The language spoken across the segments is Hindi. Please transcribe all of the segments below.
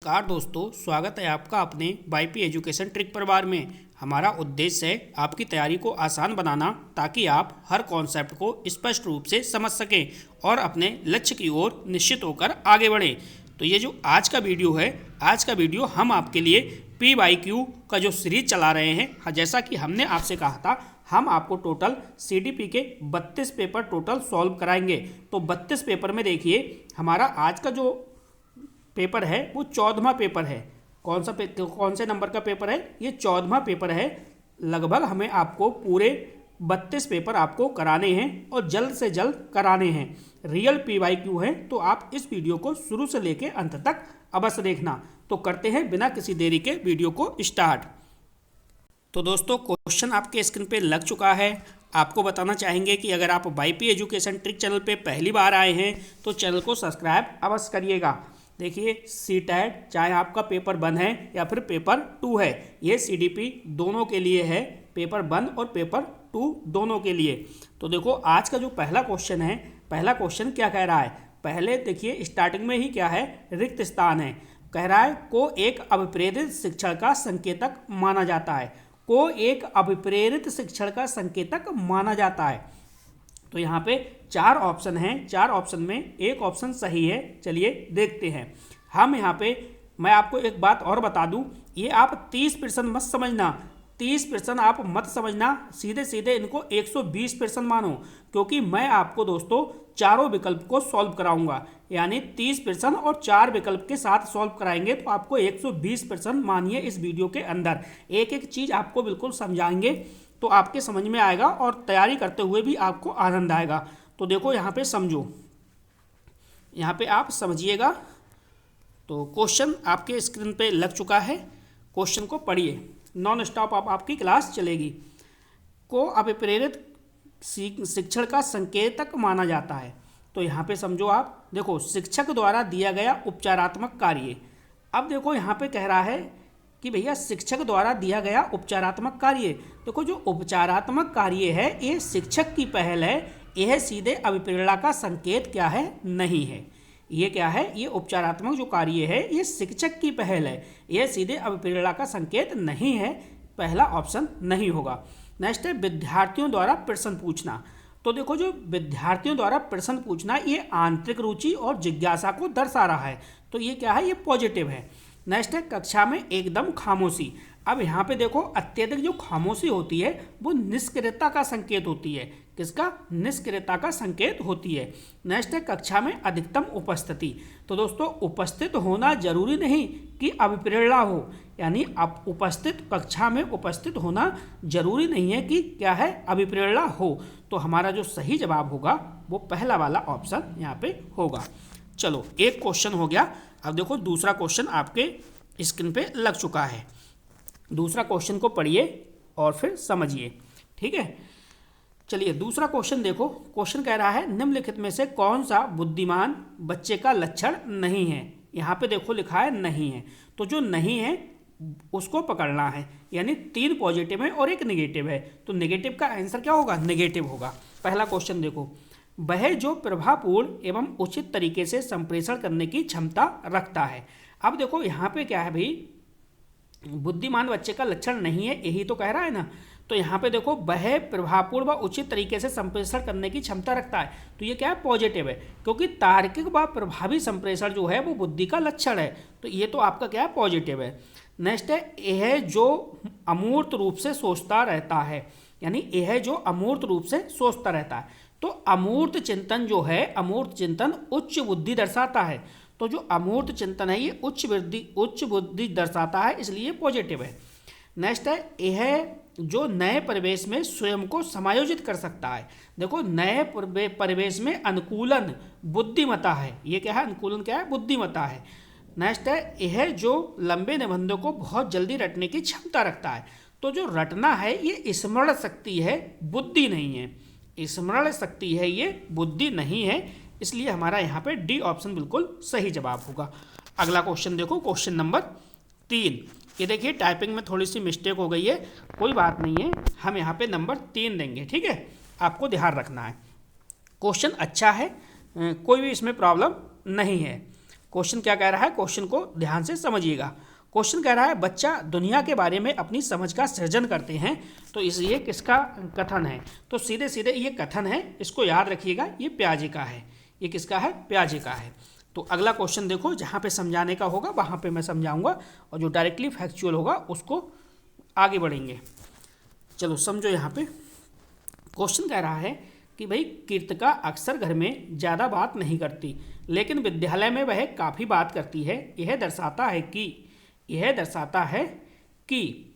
नमस्कार दोस्तों, स्वागत है आपका अपने वाईपी एजुकेशन ट्रिक परिवार में। हमारा उद्देश्य है आपकी तैयारी को आसान बनाना ताकि आप हर कॉन्सेप्ट को स्पष्ट रूप से समझ सकें और अपने लक्ष्य की ओर निश्चित होकर आगे बढ़ें। तो ये जो आज का वीडियो है, आज का वीडियो हम आपके लिए PYQ का जो सीरीज चला रहे हैं, जैसा कि हमने आपसे कहा था, हम आपको टोटल CDP के 32 पेपर टोटल सॉल्व कराएंगे। तो 32 पेपर में देखिए हमारा आज का जो पेपर है वो 14वां पेपर है। कौन से नंबर का पेपर है? ये 14वां पेपर है। लगभग हमें आपको पूरे 32 पेपर आपको कराने हैं और जल्द से जल्द कराने हैं। रियल PYQ है, तो आप इस वीडियो को शुरू से लेकर अंत तक अवश्य देखना। तो करते हैं बिना किसी देरी के वीडियो को स्टार्ट। तो दोस्तों, क्वेश्चन आपके स्क्रीन पे लग चुका है। आपको बताना चाहेंगे कि अगर आप वाईपी एजुकेशन ट्रिक चैनल पे पहली बार आए हैं तो चैनल को सब्सक्राइब अवश्य करिएगा। देखिए, CTET चाहे आपका पेपर 1 है या फिर पेपर 2 है, ये CDP दोनों के लिए है, पेपर 1 और पेपर 2 दोनों के लिए। तो देखो आज का जो पहला क्वेश्चन है, पहला क्वेश्चन क्या कह रहा है? पहले देखिए स्टार्टिंग में ही क्या है, रिक्त स्थान है। कह रहा है को एक अभिप्रेरित शिक्षण का संकेतक माना जाता है। को एक अभिप्रेरित शिक्षण का संकेतक माना जाता है। तो यहाँ पे 4 ऑप्शन हैं, 4 ऑप्शन में एक ऑप्शन सही है। चलिए देखते हैं। हम यहाँ पे मैं आपको एक बात और बता दूं, ये आप 30% मत समझना, 30% आप मत समझना, सीधे सीधे इनको 120% मानो, क्योंकि मैं आपको दोस्तों चारों विकल्प को सॉल्व कराऊंगा। यानी 30% और 4 विकल्प के साथ सॉल्व कराएंगे तो आपको 120% मानिए। इस वीडियो के अंदर एक एक चीज़ आपको बिल्कुल समझाएंगे तो आपके समझ में आएगा और तैयारी करते हुए भी आपको आनंद आएगा। तो देखो यहाँ पे समझो, यहाँ पे आप समझिएगा। तो क्वेश्चन आपके स्क्रीन पे लग चुका है, क्वेश्चन को पढ़िए। नॉन स्टॉप आपकी क्लास चलेगी। को अभिप्रेरित शिक्षण का संकेतक माना जाता है। तो यहाँ पे समझो आप, देखो शिक्षक द्वारा दिया गया उपचारात्मक कार्य। अब देखो यहाँ पे कह रहा है कि भैया शिक्षक द्वारा दिया गया उपचारात्मक कार्य। देखो जो उपचारात्मक कार्य है ये शिक्षक की पहल है, यह सीधे अभिप्रेरणा का संकेत क्या है? नहीं है। ये क्या है? ये उपचारात्मक जो कार्य है ये शिक्षक की पहल है, यह सीधे अभिप्रेरणा का संकेत नहीं है। पहला ऑप्शन नहीं होगा। नेक्स्ट है विद्यार्थियों द्वारा प्रश्न पूछना। तो देखो जो विद्यार्थियों द्वारा प्रश्न पूछना ये आंतरिक रुचि और जिज्ञासा को दर्शा रहा है, तो ये क्या है? ये पॉजिटिव है। नेक्स्ट है कक्षा में एकदम खामोशी। अब यहाँ पे देखो अत्यधिक जो खामोशी होती है वो निष्क्रियता का संकेत होती है। किसका? निष्क्रियता का संकेत होती है। नेक्स्ट है कक्षा में अधिकतम उपस्थिति। तो दोस्तों उपस्थित होना जरूरी नहीं कि अभिप्रेरणा हो, यानी अब उपस्थित कक्षा में उपस्थित होना जरूरी नहीं है कि क्या है? अभिप्रेरणा हो। तो हमारा जो सही जवाब होगा वो पहला वाला ऑप्शन यहाँ पे होगा। चलो एक क्वेश्चन हो गया। अब देखो दूसरा क्वेश्चन आपके स्क्रीन पे लग चुका है। दूसरा क्वेश्चन को पढ़िए और फिर समझिए, ठीक है? चलिए दूसरा क्वेश्चन देखो। क्वेश्चन कह रहा है निम्नलिखित में से कौन सा बुद्धिमान बच्चे का लक्षण नहीं है? यहाँ पे देखो लिखा है नहीं है, तो जो नहीं है उसको पकड़ना है। यानी 3 पॉजिटिव है और 1 नेगेटिव है, तो नेगेटिव का आंसर क्या होगा? नेगेटिव होगा। पहला क्वेश्चन देखो, वह जो प्रभावपूर्ण एवं उचित तरीके से संप्रेषण करने की क्षमता रखता है। अब देखो यहाँ पे क्या है भाई, बुद्धिमान बच्चे का लक्षण नहीं है, यही तो कह रहा है ना। तो यहाँ पे देखो वह प्रभावपूर्ण व उचित तरीके से संप्रेषण करने की क्षमता रखता है, तो ये क्या है? पॉजिटिव है, क्योंकि तार्किक व प्रभावी संप्रेषण जो है वो बुद्धि का लक्षण है, तो ये तो आपका क्या है? पॉजिटिव है। नेक्स्ट है यह जो अमूर्त रूप से सोचता रहता है। यानी यह जो अमूर्त रूप से सोचता रहता है, तो अमूर्त चिंतन जो है, अमूर्त चिंतन उच्च बुद्धि दर्शाता है। तो जो अमूर्त चिंतन है ये उच्च बुद्धि दर्शाता है, इसलिए पॉजिटिव है। नेक्स्ट है यह जो नए परिवेश में स्वयं को समायोजित कर सकता है। देखो नए परिवेश में अनुकूलन बुद्धिमत्ता है। ये क्या है? अनुकूलन क्या है? बुद्धिमत्ता है। नेक्स्ट है यह जो लंबे निबंधों को बहुत जल्दी रटने की क्षमता रखता है। तो जो रटना है ये स्मरण शक्ति है, बुद्धि नहीं है। स्मरण शक्ति है, ये बुद्धि नहीं है, इसलिए हमारा यहाँ पे डी ऑप्शन बिल्कुल सही जवाब होगा। अगला क्वेश्चन देखो, क्वेश्चन नंबर 3। ये देखिए टाइपिंग में थोड़ी सी मिस्टेक हो गई है, कोई बात नहीं है, हम यहाँ पे नंबर 3 देंगे, ठीक है? आपको ध्यान रखना है। क्वेश्चन अच्छा है, कोई भी इसमें प्रॉब्लम नहीं है। क्वेश्चन क्या कह रहा है, क्वेश्चन को ध्यान से समझिएगा। क्वेश्चन कह रहा है बच्चा दुनिया के बारे में अपनी समझ का सृजन करते हैं, तो ये किसका कथन है? तो सीधे सीधे ये कथन है, इसको याद रखिएगा, ये प्याजे का है। ये किसका है? प्याजे का है। तो अगला क्वेश्चन देखो, जहाँ पे समझाने का होगा वहाँ पे मैं समझाऊंगा, और जो डायरेक्टली फैक्चुअल होगा उसको आगे बढ़ेंगे। चलो समझो। यहाँ पे क्वेश्चन कह रहा है कि भाई कीर्तिका अक्सर घर में ज़्यादा बात नहीं करती, लेकिन विद्यालय में वह काफ़ी बात करती है। यह दर्शाता है कि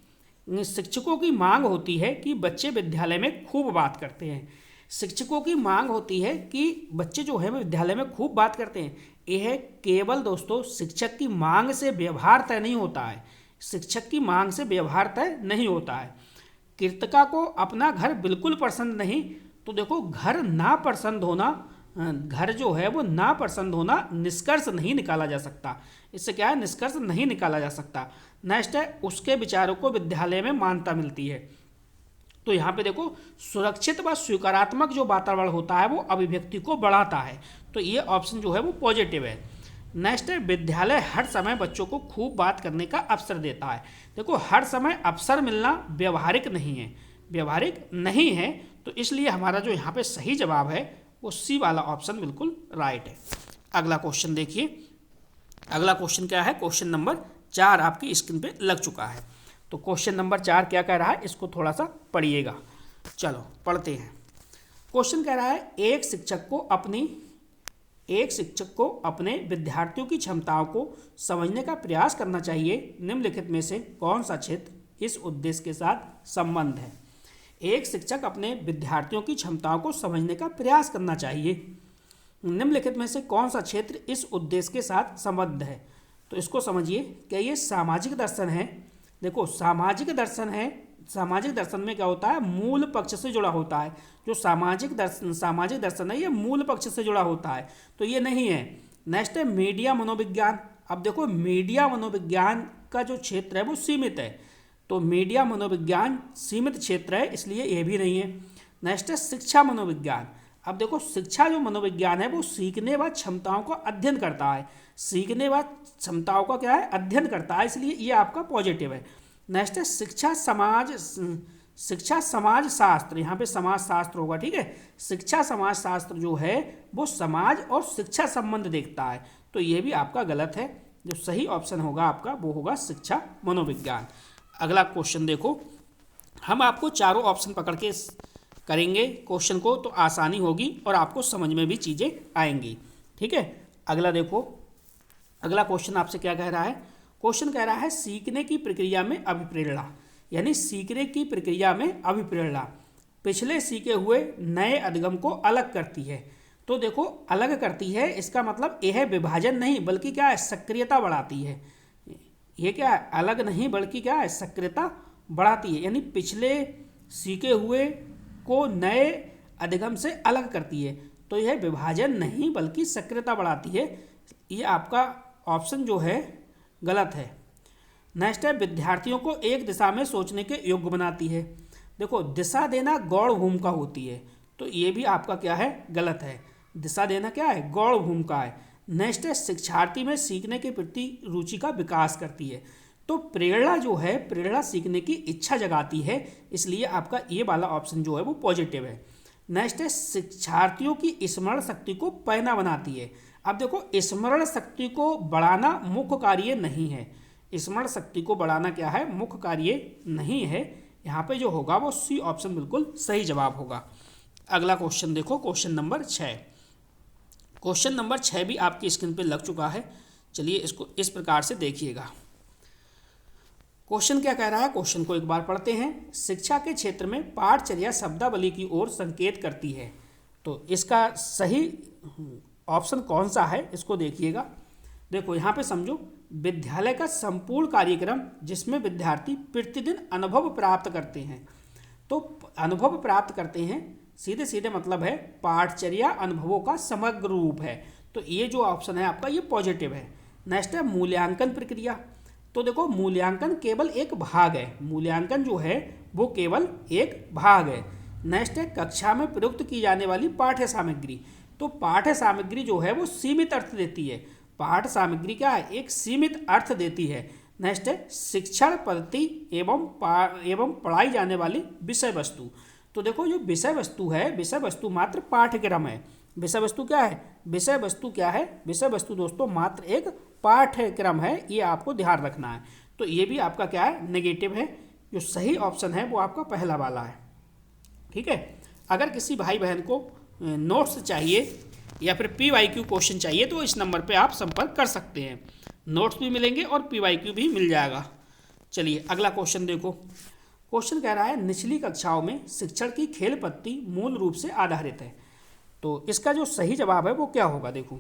शिक्षकों की मांग होती है कि बच्चे विद्यालय में खूब बात करते हैं। शिक्षकों की मांग होती है कि बच्चे जो है विद्यालय में खूब बात करते हैं। यह केवल दोस्तों शिक्षक की मांग से व्यवहार तय नहीं होता है। शिक्षक की मांग से व्यवहार तय नहीं होता है। कीर्तिका को अपना घर बिल्कुल पसंद नहीं, तो देखो घर ना पसंद होना, घर जो है वो ना पसंद होना निष्कर्ष नहीं निकाला जा सकता। इससे क्या है? निष्कर्ष नहीं निकाला जा सकता। नेक्स्ट है, उसके विचारों को विद्यालय में मान्यता मिलती है। तो यहाँ पे देखो सुरक्षित व स्वीकारात्मक जो वातावरण होता है वो अभिव्यक्ति को बढ़ाता है। तो ये ऑप्शन जो है वो पॉजिटिव है। नेक्स्ट है, विद्यालय हर समय बच्चों को खूब बात करने का अवसर देता है। देखो हर समय अवसर मिलना व्यवहारिक नहीं है, तो इसलिए हमारा जो यहाँ पे सही जवाब है वो सी वाला ऑप्शन बिल्कुल राइट है। अगला क्वेश्चन देखिए। अगला क्वेश्चन क्या है? क्वेश्चन नंबर 4 आपकी स्क्रीन पे लग चुका है। तो क्वेश्चन नंबर 4 क्या कह रहा है, इसको थोड़ा सा पढ़िएगा। चलो पढ़ते हैं। क्वेश्चन कह रहा है एक शिक्षक को अपने विद्यार्थियों की क्षमताओं को समझने का प्रयास करना चाहिए। निम्नलिखित में से कौन सा क्षेत्र इस उद्देश्य के साथ संबंध है? एक शिक्षक अपने विद्यार्थियों की क्षमताओं को समझने का प्रयास करना चाहिए। निम्नलिखित में से कौन सा क्षेत्र इस उद्देश्य के साथ संबद्ध है? तो इसको समझिए। क्या ये सामाजिक दर्शन है? देखो सामाजिक दर्शन है। सामाजिक दर्शन में क्या होता है? मूल पक्ष से जुड़ा होता है। जो सामाजिक दर्शन है ये मूल पक्ष से जुड़ा होता है, तो ये नहीं है। नेक्स्ट है मीडिया मनोविज्ञान। अब देखो मीडिया मनोविज्ञान का जो क्षेत्र है वो सीमित है, तो मीडिया मनोविज्ञान सीमित क्षेत्र है, इसलिए ये भी नहीं है। नेक्स्ट है शिक्षा मनोविज्ञान। अब देखो शिक्षा जो मनोविज्ञान है वो सीखने व क्षमताओं का अध्ययन करता है। सीखने व क्षमताओं का क्या है? अध्ययन करता है, इसलिए ये आपका पॉजिटिव है। नेक्स्ट है शिक्षा समाज शास्त्र। यहाँ पे समाज शास्त्र होगा, ठीक है। शिक्षा समाज शास्त्र जो है वो समाज और शिक्षा संबंध देखता है, तो ये भी आपका गलत है। जो सही ऑप्शन होगा आपका वो होगा शिक्षा मनोविज्ञान। अगला क्वेश्चन देखो। हम आपको चारों ऑप्शन पकड़ के करेंगे क्वेश्चन को, तो आसानी होगी और आपको समझ में भी चीज़ें आएंगी, ठीक है। अगला देखो, अगला क्वेश्चन आपसे क्या कह रहा है? क्वेश्चन कह रहा है सीखने की प्रक्रिया में अभिप्रेरणा, यानी सीखने की प्रक्रिया में अभिप्रेरणा पिछले सीखे हुए नए अधिगम को अलग करती है। तो देखो अलग करती है, इसका मतलब यह विभाजन नहीं बल्कि क्या है? सक्रियता बढ़ाती है। ये क्या है? अलग नहीं बल्कि क्या है? सक्रियता बढ़ाती है, यानी पिछले सीखे हुए को नए अधिगम से अलग करती है। तो यह विभाजन नहीं बल्कि सक्रियता बढ़ाती है। ये आपका ऑप्शन जो है गलत है। नेक्स्ट है विद्यार्थियों को एक दिशा में सोचने के योग्य बनाती है। देखो दिशा देना गौण भूमिका होती है, तो ये भी आपका क्या है? गलत है। दिशा देना क्या है? गौण भूमिका है। नेक्स्ट है शिक्षार्थी में सीखने के प्रति रुचि का विकास करती है। तो प्रेरणा जो है, प्रेरणा सीखने की इच्छा जगाती है, इसलिए आपका ये वाला ऑप्शन जो है वो पॉजिटिव है। नेक्स्ट है शिक्षार्थियों की स्मरण शक्ति को पैना बनाती है। अब देखो स्मरण शक्ति को बढ़ाना मुख्य कार्य नहीं है। स्मरण शक्ति को बढ़ाना क्या है? मुख्य कार्य नहीं है। यहाँ पे जो होगा वो सी ऑप्शन बिल्कुल सही जवाब होगा। अगला क्वेश्चन देखो, क्वेश्चन नंबर 6। क्वेश्चन नंबर 6 भी आपकी स्क्रीन पे लग चुका है। चलिए इसको इस प्रकार से देखिएगा। क्वेश्चन क्या कह रहा है? क्वेश्चन को एक बार पढ़ते हैं। शिक्षा के क्षेत्र में पाठचर्या शब्दावली की ओर संकेत करती है, तो इसका सही ऑप्शन कौन सा है इसको देखिएगा। देखो यहाँ पे समझो, विद्यालय का संपूर्ण कार्यक्रम जिसमें विद्यार्थी प्रतिदिन अनुभव प्राप्त करते हैं। तो अनुभव प्राप्त करते हैं सीधे सीधे मतलब है पाठचर्या अनुभवों का समग्र रूप है, तो ये जो ऑप्शन है आपका ये पॉजिटिव है। नेक्स्ट है मूल्यांकन प्रक्रिया। तो देखो मूल्यांकन केवल एक भाग है, मूल्यांकन जो है वो केवल एक भाग है। नेक्स्ट है कक्षा में प्रयुक्त की जाने वाली पाठ्य सामग्री। तो पाठ्य सामग्री जो है वो सीमित अर्थ देती है, पाठ सामग्री क्या है, एक सीमित अर्थ देती है। नेक्स्ट है शिक्षण पद्धति एवं पढ़ाई जाने वाली विषय वस्तु। तो देखो जो विषय वस्तु है, विषय वस्तु मात्र पाठ्यक्रम है। विषय वस्तु क्या है, विषय वस्तु क्या है, विषय वस्तु दोस्तों मात्र एक पाठ्यक्रम है, ये आपको ध्यान रखना है। तो ये भी आपका क्या है, नेगेटिव है। जो सही ऑप्शन है वो आपका पहला वाला है। ठीक है, अगर किसी भाई बहन को नोट्स चाहिए या फिर PYQ क्वेश्चन चाहिए तो इस नंबर पे आप संपर्क कर सकते हैं। नोट्स भी मिलेंगे और PYQ भी मिल जाएगा। चलिए अगला क्वेश्चन देखो। क्वेश्चन कह रहा है निचली कक्षाओं में शिक्षण की खेल पद्धति मूल रूप से आधारित है। तो इसका जो सही जवाब है वो क्या होगा, देखो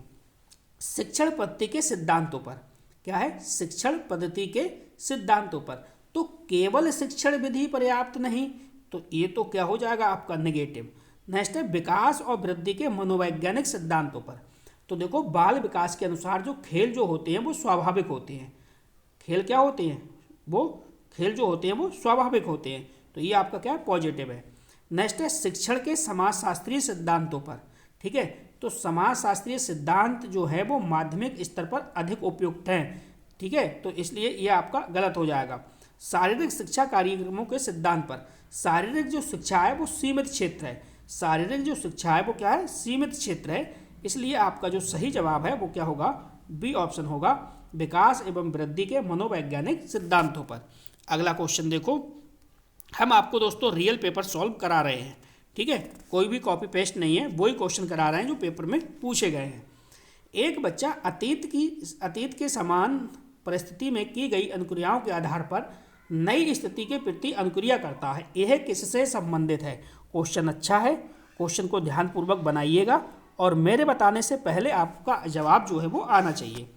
शिक्षण पद्धति के सिद्धांतों पर। क्या है, शिक्षण पद्धति के सिद्धांतों पर। तो केवल शिक्षण विधि पर्याप्त नहीं, तो ये तो क्या हो जाएगा आपका नेगेटिव। नेक्स्ट है विकास और वृद्धि के मनोवैज्ञानिक सिद्धांतों पर। तो देखो बाल विकास के अनुसार जो खेल जो होते हैं वो स्वाभाविक होते हैं। खेल क्या होते हैं, वो खेल जो होते हैं वो स्वाभाविक होते हैं। तो ये आपका क्या है, पॉजिटिव है। नेक्स्ट है शिक्षण के समाजशास्त्रीय सिद्धांतों पर। ठीक है, तो समाजशास्त्रीय सिद्धांत जो है वो माध्यमिक स्तर पर अधिक उपयुक्त हैं। ठीक है, तो इसलिए ये आपका गलत हो जाएगा। शारीरिक शिक्षा कार्यक्रमों के सिद्धांत पर। शारीरिक जो शिक्षा है वो सीमित क्षेत्र है। शारीरिक जो शिक्षा है वो क्या है, सीमित क्षेत्र है। इसलिए आपका जो सही जवाब है वो क्या होगा, बी ऑप्शन होगा, विकास एवं वृद्धि के मनोवैज्ञानिक सिद्धांतों पर। अगला क्वेश्चन देखो, हम आपको दोस्तों रियल पेपर सॉल्व करा रहे हैं। ठीक है, कोई भी कॉपी पेस्ट नहीं है, वही क्वेश्चन करा रहे हैं जो पेपर में पूछे गए हैं। एक बच्चा अतीत के समान परिस्थिति में की गई अनुक्रियाओं के आधार पर नई स्थिति के प्रति अनुक्रिया करता है। यह किससे संबंधित है। क्वेश्चन अच्छा है, क्वेश्चन को ध्यानपूर्वक बनाइएगा और मेरे बताने से पहले आपका जवाब जो है वो आना चाहिए।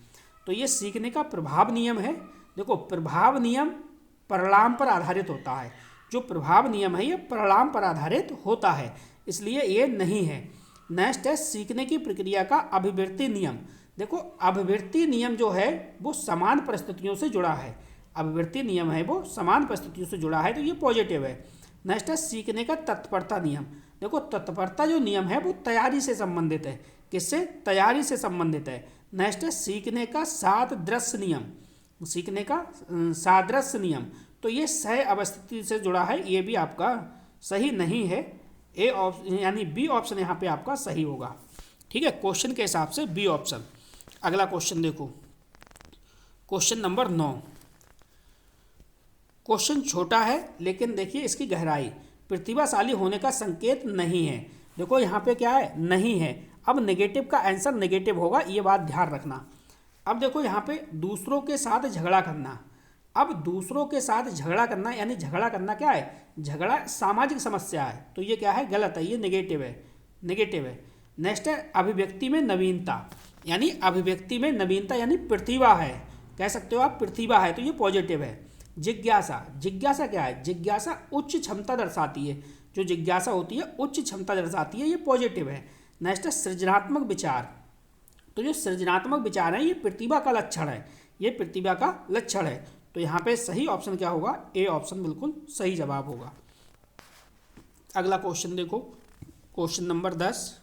तो ये सीखने का प्रभाव नियम है। देखो प्रभाव नियम परिणाम पर आधारित होता है। जो प्रभाव नियम है ये परिणाम पर आधारित होता है, इसलिए ये नहीं है। नेक्स्ट है सीखने की प्रक्रिया का अभिवृत्ति नियम। देखो अभिवृत्ति नियम जो है वो समान परिस्थितियों से जुड़ा है। अभिवृत्ति नियम है वो समान परिस्थितियों से जुड़ा है, तो ये पॉजिटिव है। नेक्स्ट है सीखने का तत्परता नियम। देखो तत्परता जो नियम है वो तैयारी से संबंधित है। किससे, तैयारी से संबंधित है। नेक्स्ट है सीखने का सादृश्य नियम। सीखने का सादृश्य नियम, तो ये सह अवस्थिति से जुड़ा है, ये भी आपका सही नहीं है। ए ऑप्शन यानी बी ऑप्शन यहाँ पे आपका सही होगा। ठीक है, क्वेश्चन के हिसाब से बी ऑप्शन। अगला क्वेश्चन देखो, क्वेश्चन नंबर 9। क्वेश्चन छोटा है लेकिन देखिए इसकी गहराई। प्रतिभाशाली होने का संकेत नहीं है। देखो यहाँ पे क्या है, नहीं है। अब नेगेटिव का आंसर नेगेटिव होगा, ये बात ध्यान रखना। अब देखो यहाँ पे दूसरों के साथ झगड़ा करना। अब दूसरों के साथ झगड़ा करना यानी झगड़ा करना क्या है, झगड़ा सामाजिक समस्या है, तो ये क्या है, गलत है, ये नेगेटिव है, नेगेटिव है। नेक्स्ट है अभिव्यक्ति में नवीनता, यानी अभिव्यक्ति में नवीनता यानी प्रतिभा है, कह सकते हो आप प्रतिभा है, तो ये पॉजिटिव है। जिज्ञासा, जिज्ञासा क्या है, जिज्ञासा उच्च क्षमता दर्शाती है। जो जिज्ञासा होती है उच्च क्षमता दर्शाती है, ये पॉजिटिव है। नेक्स्ट है सृजनात्मक विचार। तो जो सृजनात्मक विचार है ये प्रतिभा का लक्षण है, ये प्रतिभा का लक्षण है। तो यहाँ पे सही ऑप्शन क्या होगा, ए ऑप्शन बिल्कुल सही जवाब होगा। अगला क्वेश्चन देखो, क्वेश्चन नंबर 10।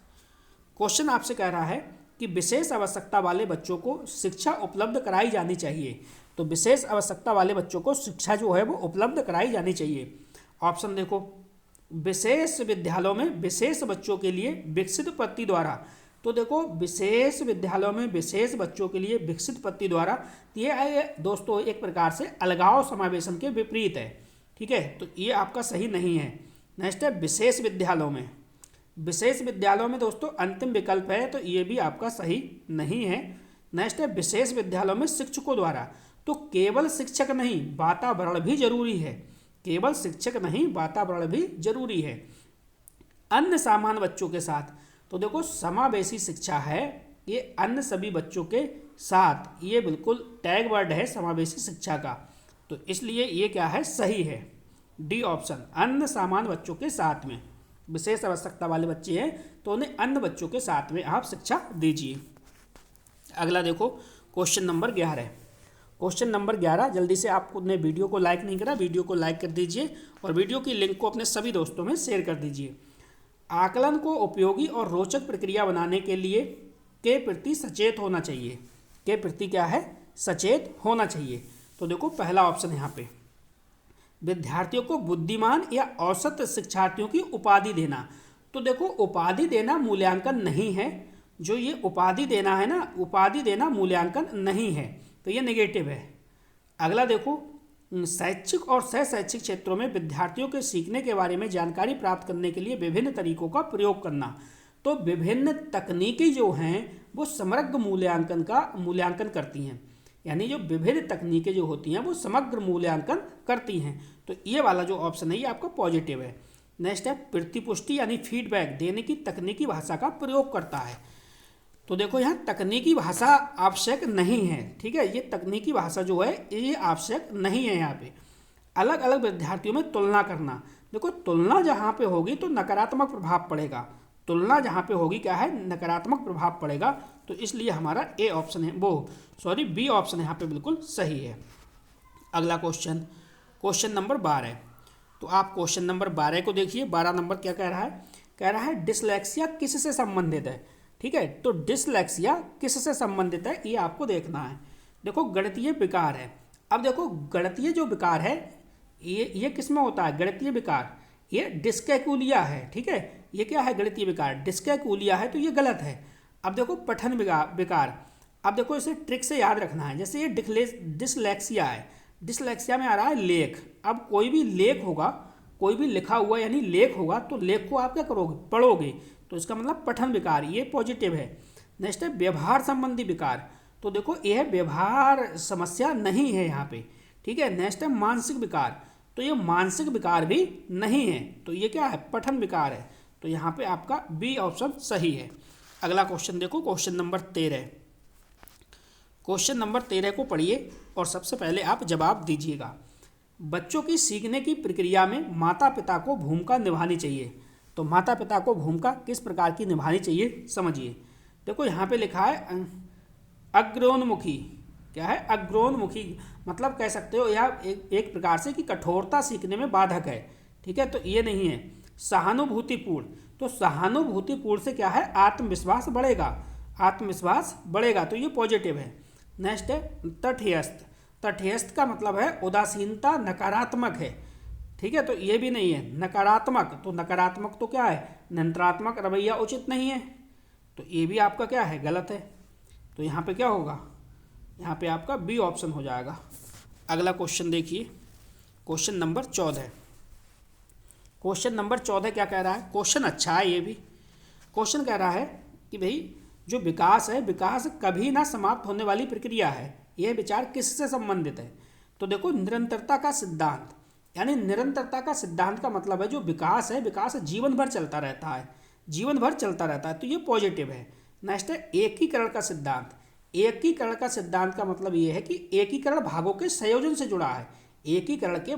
क्वेश्चन आपसे कह रहा है कि विशेष आवश्यकता वाले बच्चों को शिक्षा उपलब्ध कराई जानी चाहिए। तो विशेष आवश्यकता वाले बच्चों को शिक्षा जो है वो उपलब्ध कराई जानी चाहिए। ऑप्शन देखो, विशेष विद्यालयों में विशेष बच्चों के लिए विकसित पद्धति द्वारा। तो देखो विशेष विद्यालयों में विशेष बच्चों के लिए विकसित पद्धति द्वारा, ये दोस्तों एक प्रकार से अलगाव समावेशन के विपरीत है। ठीक है, तो ये आपका सही नहीं है। नेक्स्ट है विशेष विद्यालयों में, विशेष विद्यालयों में दोस्तों अंतिम विकल्प है, तो ये भी आपका सही नहीं है। नेक्स्ट है विशेष विद्यालयों में शिक्षकों द्वारा। तो केवल शिक्षक नहीं वातावरण भी जरूरी है, केवल शिक्षक नहीं वातावरण भी जरूरी है। अन्य सामान्य बच्चों के साथ, तो देखो समावेशी शिक्षा है, ये अन्य सभी बच्चों के साथ, ये बिल्कुल टैग वर्ड है समावेशी शिक्षा का, तो इसलिए ये क्या है, सही है, डी ऑप्शन, अन्य सामान्य बच्चों के साथ में। विशेष आवश्यकता वाले बच्चे हैं तो उन्हें अन्य बच्चों के साथ में आप शिक्षा दीजिए। अगला देखो क्वेश्चन नंबर 11। क्वेश्चन नंबर 11, जल्दी से आपने वीडियो को लाइक नहीं करा, वीडियो को लाइक कर दीजिए और वीडियो की लिंक को अपने सभी दोस्तों में शेयर कर दीजिए। आकलन को उपयोगी और रोचक प्रक्रिया बनाने के लिए के प्रति सचेत होना चाहिए। के प्रति क्या है, सचेत होना चाहिए। तो देखो पहला ऑप्शन यहाँ पे, विद्यार्थियों को बुद्धिमान या औसत शिक्षार्थियों की उपाधि देना। तो देखो उपाधि देना मूल्यांकन नहीं है, जो ये उपाधि देना है ना, उपाधि देना मूल्यांकन नहीं है, तो ये नेगेटिव है। अगला देखो, शैक्षिक और सह शैक्षिक क्षेत्रों में विद्यार्थियों के सीखने के बारे में जानकारी प्राप्त करने के लिए विभिन्न तरीकों का प्रयोग करना। तो विभिन्न तकनीकें जो हैं वो समग्र मूल्यांकन करती हैं, यानी जो विभिन्न तकनीकें जो होती हैं वो समग्र मूल्यांकन करती हैं। तो ये वाला जो ऑप्शन है ये आपका पॉजिटिव है। नेक्स्ट है, प्रतिपुष्टि यानी फीडबैक देने की तकनीकी भाषा का प्रयोग करता है। तो देखो यहाँ तकनीकी भाषा आवश्यक नहीं है, ठीक है, ये तकनीकी भाषा जो है ये आवश्यक नहीं है। यहाँ पे अलग अलग विद्यार्थियों में तुलना करना, देखो तुलना जहाँ पे होगी तो नकारात्मक प्रभाव पड़ेगा, तुलना जहाँ पे होगी क्या है, नकारात्मक प्रभाव पड़ेगा। तो इसलिए हमारा ए ऑप्शन है, बी ऑप्शन यहाँ पे बिल्कुल सही है। अगला क्वेश्चन, क्वेश्चन नंबर 12। तो आप क्वेश्चन नंबर 12 को देखिए। 12 नंबर क्या कह रहा है, कह रहा है डिसलेक्सिया किससे संबंधित है, ठीक है। तो डिसलेक्सिया किससे संबंधित है ये आपको देखना है। देखो गणितीय विकार है। अब देखो गणितीय जो विकार है ये किस में होता है, गणितीय विकार ये डिस्कैकुलिया है, ठीक है। ये क्या है, गणितीय विकार डिस्कैकुलिया है, तो ये गलत है। अब देखो पठन विकार, अब देखो इसे ट्रिक से याद रखना है। जैसे ये डिसलेक्सिया है, डिसलेक्सिया में आ रहा है लेख। अब कोई भी लेख होगा, कोई भी लिखा हुआ यानी लेख होगा, तो लेख को आप क्या करोगे, पढ़ोगे, तो इसका मतलब पठन विकार, ये पॉजिटिव है। नेक्स्ट है व्यवहार संबंधी विकार। तो देखो यह व्यवहार समस्या नहीं है यहाँ पे, ठीक है। नेक्स्ट है मानसिक विकार। तो ये मानसिक विकार भी नहीं है, तो ये क्या है, पठन विकार है। तो यहाँ पे आपका बी ऑप्शन सही है। अगला क्वेश्चन देखो, क्वेश्चन नंबर 13। क्वेश्चन नंबर 13 को पढ़िए और सबसे पहले आप जवाब दीजिएगा। बच्चों की सीखने की प्रक्रिया में माता पिता को भूमिका निभानी चाहिए। तो माता पिता को भूमिका किस प्रकार की निभानी चाहिए समझिए। देखो यहाँ पे लिखा है अग्रोन्मुखी, क्या है, अग्रोन्मुखी, मतलब कह सकते हो यह एक प्रकार से कि कठोरता सीखने में बाधक है, ठीक है, तो ये नहीं है। सहानुभूतिपूर्ण, तो सहानुभूतिपूर्ण से क्या है, आत्मविश्वास बढ़ेगा, आत्मविश्वास बढ़ेगा, तो ये पॉजिटिव है। नेक्स्ट है तटस्थ, तटस्थ का मतलब है उदासीनता, नकारात्मक है, ठीक है, तो ये भी नहीं है। नकारात्मक, तो नकारात्मक तो क्या है, नियंत्रणात्मक रवैया उचित नहीं है, तो ये भी आपका क्या है, गलत है। तो यहाँ पे क्या होगा, यहाँ पे आपका बी ऑप्शन हो जाएगा। अगला क्वेश्चन देखिए, क्वेश्चन नंबर 14। क्वेश्चन नंबर 14 क्या कह रहा है, क्वेश्चन अच्छा है ये भी। क्वेश्चन कह रहा है कि भाई जो विकास है, विकास कभी ना समाप्त होने वाली प्रक्रिया है, यह विचार किससे संबंधित है। तो देखो निरंतरता का सिद्धांत, यानी निरंतरता का सिद्धांत का मतलब है जो विकास है, विकास जीवन भर चलता रहता है, जीवन भर चलता रहता है, तो ये पॉजिटिव है। नेक्स्ट है एकीकरण का सिद्धांत। एकीकरण का सिद्धांत का मतलब ये है कि एकीकरण भागों के संयोजन से जुड़ा है, एकीकरण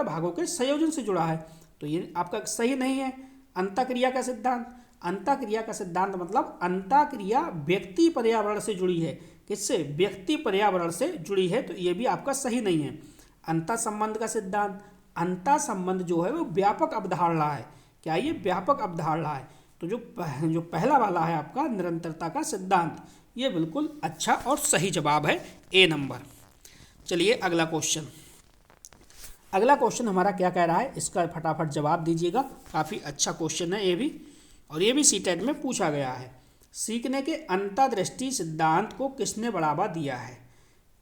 भागों के संयोजन से जुड़ा है, तो ये आपका सही नहीं है। अंतःक्रिया का सिद्धांत, अंतःक्रिया का सिद्धांत मतलब अंतःक्रिया व्यक्ति पर्यावरण से जुड़ी है, किससे, व्यक्ति पर्यावरण से जुड़ी है, तो ये भी आपका सही नहीं है। अंतः संबंध का सिद्धांत, अंतः संबंध जो है वो व्यापक अवधारणा है, क्या ये व्यापक अवधारणा है, तो जो पहला वाला है आपका निरंतरता का सिद्धांत, ये बिल्कुल अच्छा और सही जवाब है, ए नंबर। चलिए अगला क्वेश्चन, अगला क्वेश्चन हमारा क्या कह रहा है, इसका फटाफट जवाब दीजिएगा। काफ़ी अच्छा क्वेश्चन है ये भी, और ये भी सीटेट में पूछा गया है। सीखने के अंतर्दृष्टि सिद्धांत को किसने बढ़ावा दिया है।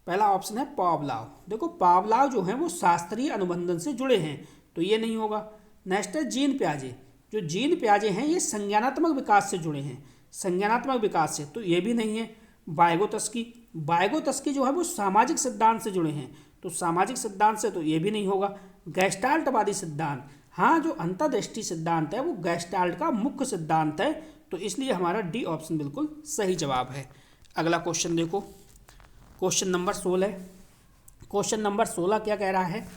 पहला ऑप्शन है पावलाव। देखो पावलाव जो है वो शास्त्रीय अनुबंधन से जुड़े हैं, तो ये नहीं होगा। नेक्स्ट है जीन प्याजे, जो जीन प्याजे हैं ये संज्ञानात्मक विकास से जुड़े हैं, संज्ञानात्मक विकास से, तो ये भी नहीं है। वाइगोत्स्की, वाइगोत्स्की जो है वो सामाजिक सिद्धांत से जुड़े हैं, तो सामाजिक सिद्धांत से, तो ये भी नहीं होगा। गैस्टाल्टवादी सिद्धांत, हाँ जो अंतर्दृष्टि सिद्धांत है वो गैस्टाल्ट का मुख्य सिद्धांत है, तो इसलिए हमारा डी ऑप्शन बिल्कुल सही जवाब है। अगला क्वेश्चन देखो, क्वेश्चन नंबर 16। क्वेश्चन नंबर 16 क्या कह रहा है,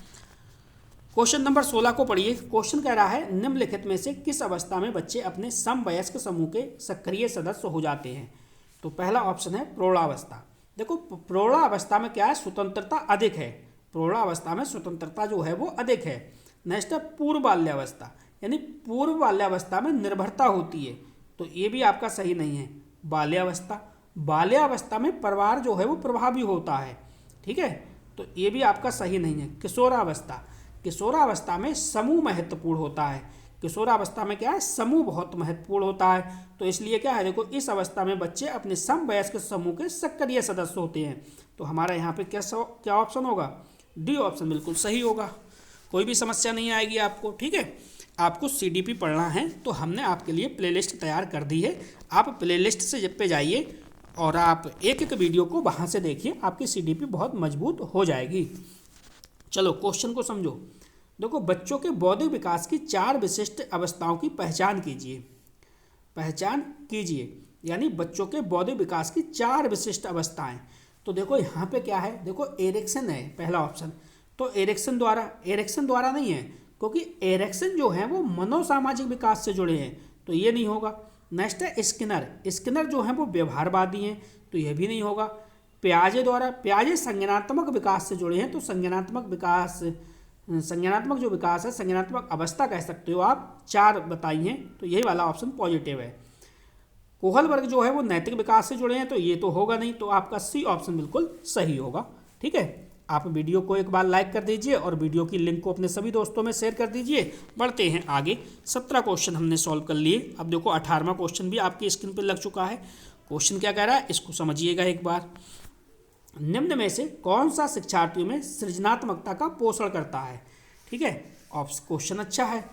क्वेश्चन नंबर 16 को पढ़िए। क्वेश्चन कह रहा है निम्नलिखित में से किस अवस्था में बच्चे अपने समवयस्क समूह के सक्रिय सदस्य हो जाते हैं। तो पहला ऑप्शन है प्रौढ़ावस्था। देखो प्रौढ़ावस्था में क्या है, स्वतंत्रता अधिक है, प्रौढ़ावस्था में स्वतंत्रता जो है वो अधिक है। नेक्स्ट है पूर्व बाल्यावस्था, यानी पूर्व बाल्यावस्था में निर्भरता होती है, तो ये भी आपका सही नहीं है। बाल्यावस्था, बाल्यावस्था में परिवार जो है वो प्रभावी होता है, ठीक है, तो ये भी आपका सही नहीं है। किशोरावस्था, किशोरावस्था में समूह महत्वपूर्ण होता है। किशोरावस्था में क्या है, समूह बहुत महत्वपूर्ण होता है, तो इसलिए क्या है, देखो इस अवस्था में बच्चे अपने समवयस्क समूह के सक्रिय सदस्य होते हैं। तो हमारा यहाँ पे क्या ऑप्शन होगा, डी ऑप्शन बिल्कुल सही होगा। कोई भी समस्या नहीं आएगी आपको, ठीक है। आपको सीडीपी पढ़ना है तो हमने आपके लिए प्लेलिस्ट तैयार कर दी है, आप प्लेलिस्ट से पे जाइए और आप एक एक वीडियो को वहाँ से देखिए, आपकी सीडीपी बहुत मजबूत हो जाएगी। चलो क्वेश्चन को समझो। देखो, बच्चों के बौद्धिक विकास की 4 विशिष्ट अवस्थाओं की पहचान कीजिए। पहचान कीजिए यानी बच्चों के बौद्धिक विकास की 4 विशिष्ट अवस्थाएं। तो देखो यहाँ पे क्या है, देखो एरिक्सन है पहला ऑप्शन, तो एरिक्सन द्वारा नहीं है, क्योंकि एरिक्सन जो है वो मनोसामाजिक विकास से जुड़े हैं, तो ये नहीं होगा। नेक्स्ट है स्किनर जो है वो व्यवहारवादी हैं, तो यह भी नहीं होगा। पियाजे संज्ञानात्मक विकास से जुड़े हैं, तो संज्ञानात्मक जो विकास है, संज्ञानात्मक अवस्था कह सकते हो आप, 4 बताई हैं, तो यही वाला ऑप्शन पॉजिटिव है। कोहलबर्ग जो है वो नैतिक विकास से जुड़े हैं, तो ये तो होगा नहीं, तो आपका सी ऑप्शन बिल्कुल सही होगा, ठीक है। आप वीडियो को एक बार लाइक कर दीजिए और वीडियो की लिंक को अपने सभी दोस्तों में शेयर कर दीजिए। बढ़ते हैं आगे, 17 क्वेश्चन हमने सॉल्व कर लिए। अब देखो 18वां क्वेश्चन भी आपकी स्क्रीन पर लग चुका है। क्वेश्चन क्या कह रहा है, इसको समझिएगा एक बार। निम्न में से कौन सा शिक्षार्थियों में सृजनात्मकता का पोषण करता है, ठीक है। क्वेश्चन अच्छा है।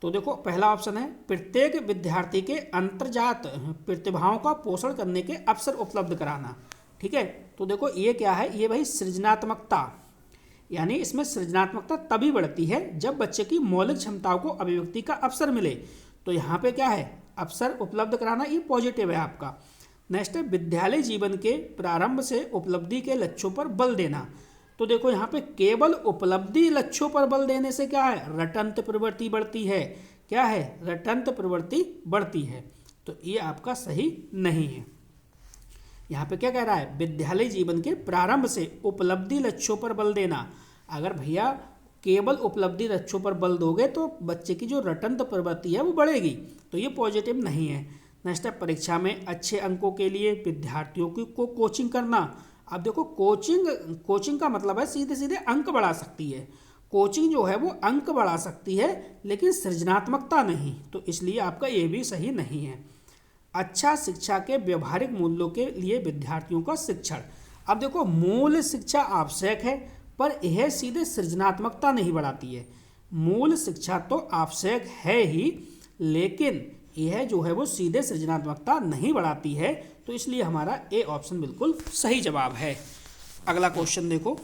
तो देखो पहला ऑप्शन है प्रत्येक विद्यार्थी के अंतर्जात प्रतिभाओं का पोषण करने के अवसर उपलब्ध कराना, ठीक है। तो देखो ये क्या है, ये भाई सृजनात्मकता, यानी इसमें सृजनात्मकता तभी बढ़ती है जब बच्चे की मौलिक क्षमताओं को अभिव्यक्ति का अवसर मिले, तो यहाँ पे क्या है, अवसर उपलब्ध कराना, ये पॉजिटिव है आपका। नेक्स्ट है विद्यालय जीवन के प्रारंभ से उपलब्धि के लक्ष्यों पर बल देना। तो देखो यहाँ पे केवल उपलब्धि लक्ष्यों पर बल देने से क्या है, रटंत प्रवृत्ति बढ़ती है। क्या है, रटंत प्रवृत्ति बढ़ती है, तो ये आपका सही नहीं है। यहाँ पे क्या कह रहा है, विद्यालय जीवन के प्रारंभ से उपलब्धि लक्ष्यों पर बल देना। अगर भैया केवल उपलब्धि लक्ष्यों पर बल दोगे तो बच्चे की जो रटंत प्रवृत्ति है वो बढ़ेगी, तो ये पॉजिटिव नहीं है। नेक्स्ट है परीक्षा में अच्छे अंकों के लिए विद्यार्थियों को कोचिंग करना। अब देखो कोचिंग का मतलब है सीधे सीधे अंक बढ़ा सकती है, कोचिंग जो है वो अंक बढ़ा सकती है लेकिन सृजनात्मकता नहीं, तो इसलिए आपका ये भी सही नहीं है। अच्छा शिक्षा के व्यवहारिक मूल्यों के लिए विद्यार्थियों का शिक्षण। अब देखो मूल शिक्षा आवश्यक है पर यह सीधे सृजनात्मकता नहीं बढ़ाती है। मूल शिक्षा तो आवश्यक है ही, लेकिन यह जो है वो सीधे सृजनात्मकता नहीं बढ़ाती है, तो इसलिए हमारा ए ऑप्शन बिल्कुल सही जवाब है। अगला क्वेश्चन देखो,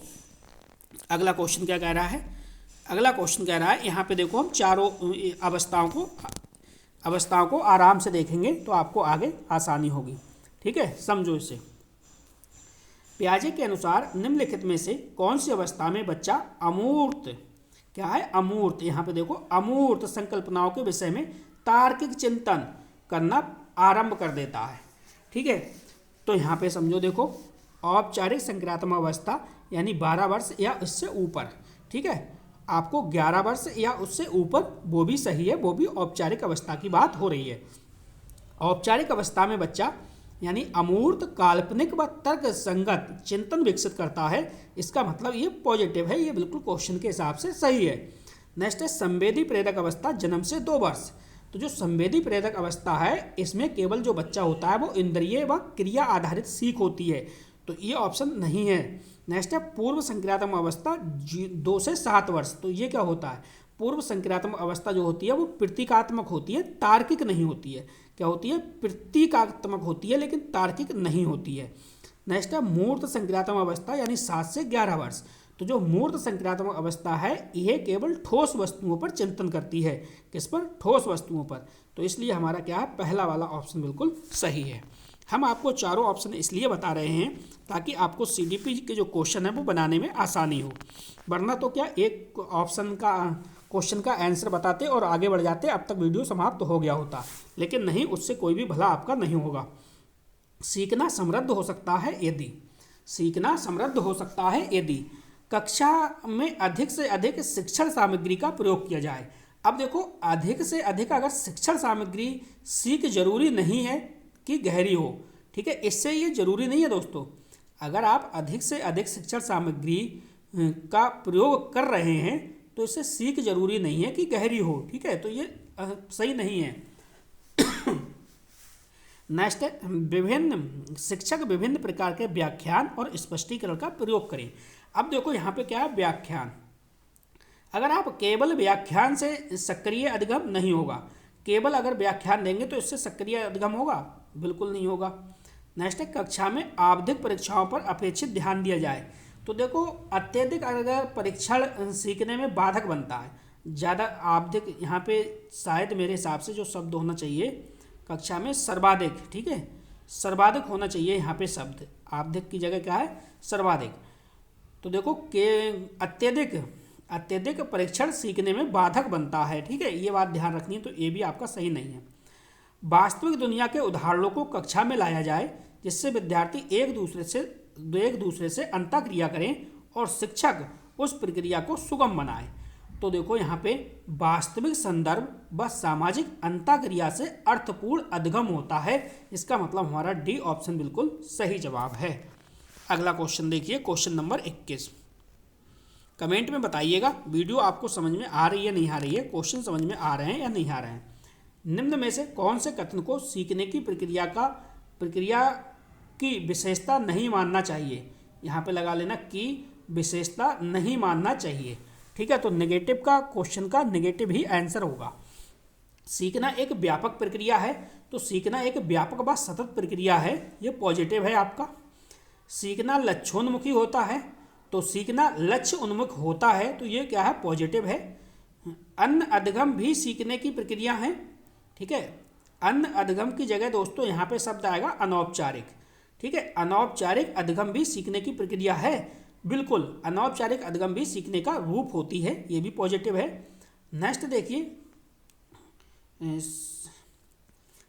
अगला क्वेश्चन क्या कह रहा है, अगला क्वेश्चन कह रहा है यहाँ पे देखो हम चारों अवस्थाओं को आराम से देखेंगे तो आपको आगे आसानी होगी, ठीक है। समझो इसे। पियाजे के अनुसार निम्नलिखित में से कौन सी अवस्था में बच्चा अमूर्त, क्या है अमूर्त, यहाँ पे देखो अमूर्त संकल्पनाओं के विषय में तार्किक चिंतन करना आरंभ कर देता है, ठीक है। तो यहाँ पे समझो देखो औपचारिक संक्रात्मक अवस्था यानी 12 वर्ष या उससे ऊपर, ठीक है। आपको 11 वर्ष या उससे ऊपर वो भी सही है, वो भी औपचारिक अवस्था की बात हो रही है। औपचारिक अवस्था में बच्चा यानी अमूर्त काल्पनिक व तर्क संगत चिंतन विकसित करता है, इसका मतलब ये पॉजिटिव है, ये बिल्कुल क्वेश्चन के हिसाब से सही है। नेक्स्ट है संवेदी प्रेरक अवस्था जन्म से 2 वर्ष। तो जो संवेदी प्रेरक अवस्था है इसमें केवल जो बच्चा होता है वो इंद्रिय व क्रिया आधारित सीख होती है, तो ये ऑप्शन नहीं है। नेक्स्ट है पूर्व संक्रियात्मक अवस्था 2 से 7 वर्ष। तो ये क्या होता है, पूर्व संक्रियात्मक अवस्था जो होती है वो प्रतीकात्मक होती है, तार्किक नहीं होती है। क्या होती है, प्रतीकात्मक होती है लेकिन तार्किक नहीं होती है। नेक्स्ट है मूर्त संक्रियात्मक अवस्था यानी 7 से 11 वर्ष। तो जो मूर्त संक्रियात्मक अवस्था है यह केवल ठोस वस्तुओं पर चिंतन करती है, किस पर, ठोस वस्तुओं पर, तो इसलिए हमारा क्या है, पहला वाला ऑप्शन बिल्कुल सही है। हम आपको चारों ऑप्शन इसलिए बता रहे हैं ताकि आपको सीडीपी के जो क्वेश्चन है वो बनाने में आसानी हो, वरना तो क्या एक ऑप्शन का क्वेश्चन का आंसर बताते और आगे बढ़ जाते, अब तक वीडियो समाप्त हो गया होता, लेकिन नहीं, उससे कोई भी भला आपका नहीं होगा। सीखना समृद्ध हो सकता है यदि, सीखना समृद्ध हो सकता है यदि कक्षा में अधिक से अधिक शिक्षण सामग्री का प्रयोग किया जाए। अब देखो अधिक से अधिक अगर शिक्षण सामग्री सीख जरूरी नहीं है कि गहरी हो, ठीक है। इससे ये जरूरी नहीं है दोस्तों, अगर आप अधिक से अधिक शिक्षण सामग्री का प्रयोग कर रहे हैं तो इससे सीख जरूरी नहीं है कि गहरी हो, ठीक है, तो ये सही नहीं है। नेक्स्ट है, विभिन्न शिक्षक विभिन्न प्रकार के व्याख्यान और स्पष्टीकरण का प्रयोग करें। अब देखो यहाँ पे क्या है, व्याख्यान। अगर आप केवल व्याख्यान से सक्रिय अधिगम नहीं होगा, केवल अगर व्याख्यान देंगे तो इससे सक्रिय अधिगम होगा, बिल्कुल नहीं होगा। नेक्स्ट है, कक्षा में आवधिक परीक्षाओं पर अपेक्षित ध्यान दिया जाए। तो देखो अत्यधिक अगर परीक्षण सीखने में बाधक बनता है, ज़्यादा आवधिक, यहाँ पे शायद मेरे हिसाब से जो शब्द होना चाहिए कक्षा में सर्वाधिक, ठीक है, सर्वाधिक होना चाहिए यहाँ पे शब्द, आवधिक की जगह क्या है, सर्वाधिक। तो देखो के अत्यधिक परीक्षण सीखने में बाधक बनता है, ठीक है, ये बात ध्यान रखनी है, तो ये भी आपका सही नहीं है। वास्तविक दुनिया के उदाहरणों को कक्षा में लाया जाए जिससे विद्यार्थी एक दूसरे से अंतःक्रिया करें और शिक्षक उस प्रक्रिया को सुगम बनाए। तो देखो यहाँ पे वास्तविक संदर्भ व सामाजिक अंतःक्रिया से अर्थपूर्ण अधिगम होता है, इसका मतलब हमारा डी ऑप्शन बिल्कुल सही जवाब है। अगला क्वेश्चन देखिए, क्वेश्चन नंबर 21। कमेंट में बताइएगा वीडियो आपको समझ में आ रही है नहीं आ रही है, क्वेश्चन समझ में आ रहे हैं या नहीं आ रहे हैं। निम्न में से कौन से कथन को सीखने की प्रक्रिया की विशेषता नहीं मानना चाहिए, यहाँ पे लगा लेना कि विशेषता नहीं मानना चाहिए, ठीक है। तो नेगेटिव का, क्वेश्चन का नेगेटिव ही आंसर होगा। सीखना एक व्यापक प्रक्रिया है, तो सीखना एक व्यापक व सतत प्रक्रिया है, ये पॉजिटिव है आपका। सीखना लक्ष्योन्मुखी होता है, तो सीखना लक्ष्य उन्मुख होता है, तो ये क्या है, पॉजिटिव है। अन्य अधिगम भी सीखने की प्रक्रिया है, ठीक है। अन्य अधिगम की जगह दोस्तों यहाँ पे शब्द आएगा अनौपचारिक, ठीक है। अनौपचारिक अधिगम भी सीखने की प्रक्रिया है, बिल्कुल, अनौपचारिक अधिगम भी सीखने का रूप होती है, ये भी पॉजिटिव है। नेक्स्ट देखिए,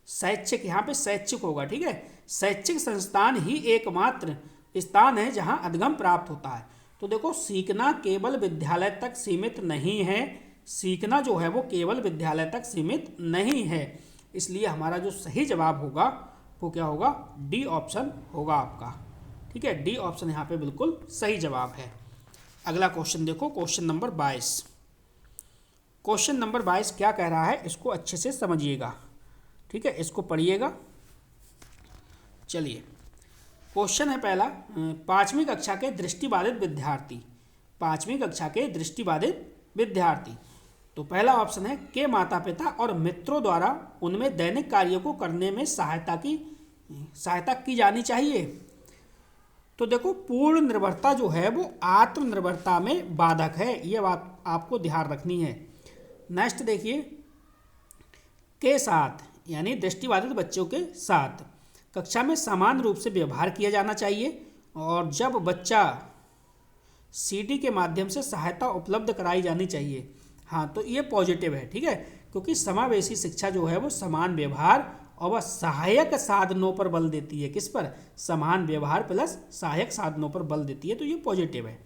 शैक्षिक, यहाँ पे शैक्षिक होगा, ठीक है। शैक्षिक संस्थान ही एकमात्र स्थान है जहाँ अधिगम प्राप्त होता है। तो देखो सीखना केवल विद्यालय तक सीमित नहीं है, सीखना जो है वो केवल विद्यालय तक सीमित नहीं है, इसलिए हमारा जो सही जवाब होगा वो क्या होगा, डी ऑप्शन होगा आपका, ठीक है। डी ऑप्शन यहाँ पे बिल्कुल सही जवाब है। अगला क्वेश्चन देखो, क्वेश्चन नंबर 22। क्वेश्चन नंबर 22 क्या कह रहा है, इसको अच्छे से समझिएगा, ठीक है, इसको पढ़िएगा। चलिए, क्वेश्चन है पहला, 5वीं कक्षा के दृष्टिबाधित विद्यार्थी, 5वीं कक्षा के दृष्टिबाधित विद्यार्थी। तो पहला ऑप्शन है के माता पिता और मित्रों द्वारा उनमें दैनिक कार्यों को करने में सहायता की जानी चाहिए। तो देखो पूर्ण निर्भरता जो है वो आत्मनिर्भरता में बाधक है, ये बात आपको ध्यान रखनी है। नेक्स्ट देखिए, के साथ यानी दृष्टिबाधित बच्चों के साथ कक्षा में समान रूप से व्यवहार किया जाना चाहिए, और जब बच्चा सीडी के माध्यम से सहायता उपलब्ध कराई जानी चाहिए। हाँ, तो ये पॉजिटिव है, ठीक है, क्योंकि समावेशी शिक्षा जो है वो समान व्यवहार और वह सहायक साधनों पर बल देती है, किस पर, समान व्यवहार प्लस सहायक साधनों पर बल देती है, तो ये पॉजिटिव है।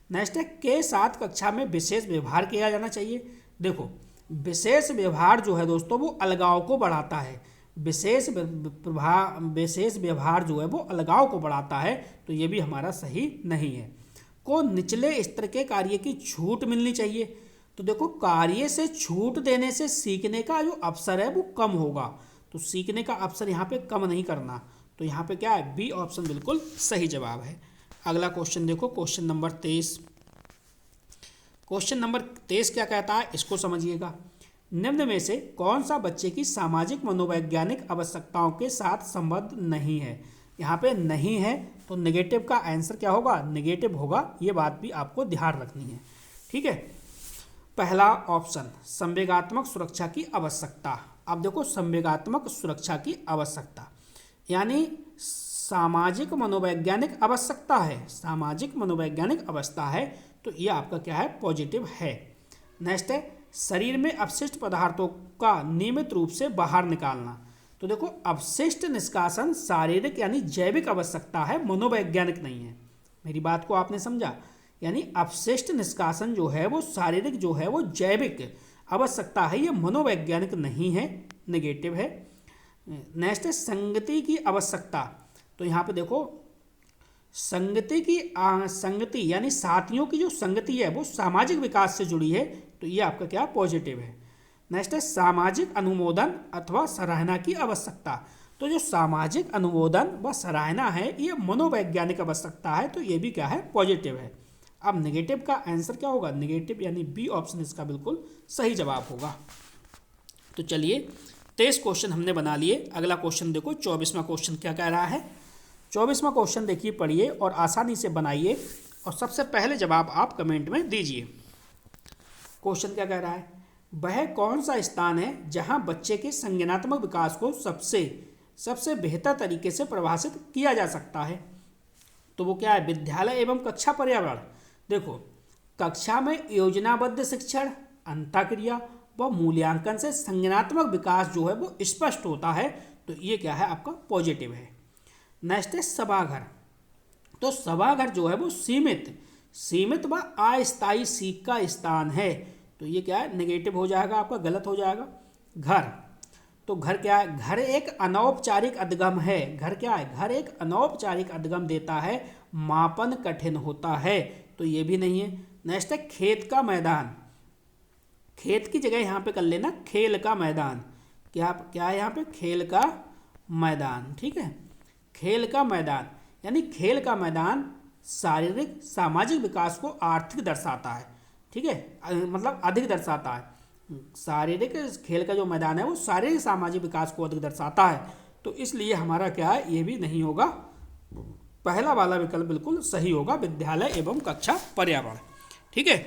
नेक्स्ट है के साथ कक्षा में विशेष व्यवहार किया जाना चाहिए। देखो विशेष व्यवहार जो है दोस्तों वो अलगाव को बढ़ाता है, विशेष व्यवहार जो है वो अलगाव को बढ़ाता है, तो ये भी हमारा सही नहीं है। को निचले स्तर के कार्य की छूट मिलनी चाहिए। तो देखो कार्य से छूट देने से सीखने का जो अवसर है वो कम होगा, तो सीखने का अवसर यहाँ पे कम नहीं करना, तो यहाँ पे क्या है, बी ऑप्शन बिल्कुल सही जवाब है। अगला क्वेश्चन देखो, क्वेश्चन नंबर 23। क्वेश्चन नंबर 23 क्या कहता है, इसको समझिएगा। निम्न में से कौन सा बच्चे की सामाजिक मनोवैज्ञानिक आवश्यकताओं के साथ संबद्ध नहीं है। यहाँ पे नहीं है, तो नेगेटिव का आंसर क्या होगा, नेगेटिव होगा, ये बात भी आपको ध्यान रखनी है, ठीक है। पहला ऑप्शन संवेगात्मक सुरक्षा की आवश्यकता। अब देखो संवेगात्मक सुरक्षा की आवश्यकता यानी सामाजिक मनोवैज्ञानिक आवश्यकता है, सामाजिक मनोवैज्ञानिक अवस्था है, तो ये आपका क्या है, पॉजिटिव है। नेक्स्ट है शरीर में अपशिष्ट पदार्थों का नियमित रूप से बाहर निकालना। तो देखो अपशिष्ट निष्कासन शारीरिक यानी जैविक आवश्यकता है, मनोवैज्ञानिक नहीं है। मेरी बात को आपने समझा, यानी अपशिष्ट निष्कासन जो है वो शारीरिक जो है वो जैविक आवश्यकता है, ये मनोवैज्ञानिक नहीं है, नेगेटिव है। नेक्स्ट है संगति की आवश्यकता। तो यहाँ पे देखो संगति यानी साथियों की जो संगति है वो सामाजिक विकास से जुड़ी है, तो ये आपका क्या पॉजिटिव है। नेक्स्ट है सामाजिक अनुमोदन अथवा सराहना की आवश्यकता। तो जो सामाजिक अनुमोदन व सराहना है ये मनोवैज्ञानिक आवश्यकता है, तो ये भी क्या है पॉजिटिव है। अब नेगेटिव का आंसर क्या होगा, नेगेटिव यानी बी ऑप्शन इसका बिल्कुल सही जवाब होगा। तो चलिए 23 क्वेश्चन हमने बना लिए। अगला क्वेश्चन देखो 24वां क्वेश्चन क्या कह रहा है। 24वां क्वेश्चन देखिए, पढ़िए और आसानी से बनाइए और सबसे पहले जवाब आप कमेंट में दीजिए। क्वेश्चन क्या कह रहा है, वह कौन सा स्थान है जहां बच्चे के संज्ञानात्मक विकास को सबसे बेहतर तरीके से परिभाषित किया जा सकता है। तो वो क्या है, विद्यालय एवं कक्षा पर्यावरण। देखो कक्षा में योजनाबद्ध शिक्षण, अंतःक्रिया व मूल्यांकन से संज्ञानात्मक विकास जो है वो स्पष्ट होता है, तो ये क्या है आपका पॉजिटिव है। नेक्स्ट है सभाघर। तो सभाघर जो है वो सीमित व अस्थायी सीख का स्थान है, तो ये क्या है नेगेटिव हो जाएगा आपका, गलत हो जाएगा। घर, तो घर क्या है, घर एक अनौपचारिक अधिगम है। घर क्या है, घर एक अनौपचारिक अधिगम देता है, मापन कठिन होता है, तो ये भी नहीं है। नेक्स्ट है खेत का मैदान। खेत की जगह यहाँ पे कर लेना खेल का मैदान। क्या है यहाँ पे, खेल का मैदान, ठीक है। खेल का मैदान यानी खेल का मैदान शारीरिक सामाजिक विकास को आर्थिक दर्शाता है, ठीक है, मतलब अधिक दर्शाता है। शारीरिक खेल का जो मैदान है वो शारीरिक सामाजिक विकास को अधिक दर्शाता है, तो इसलिए हमारा क्या है, ये भी नहीं होगा, पहला वाला विकल्प बिल्कुल सही होगा, विद्यालय एवं कक्षा पर्यावरण। ठीक है,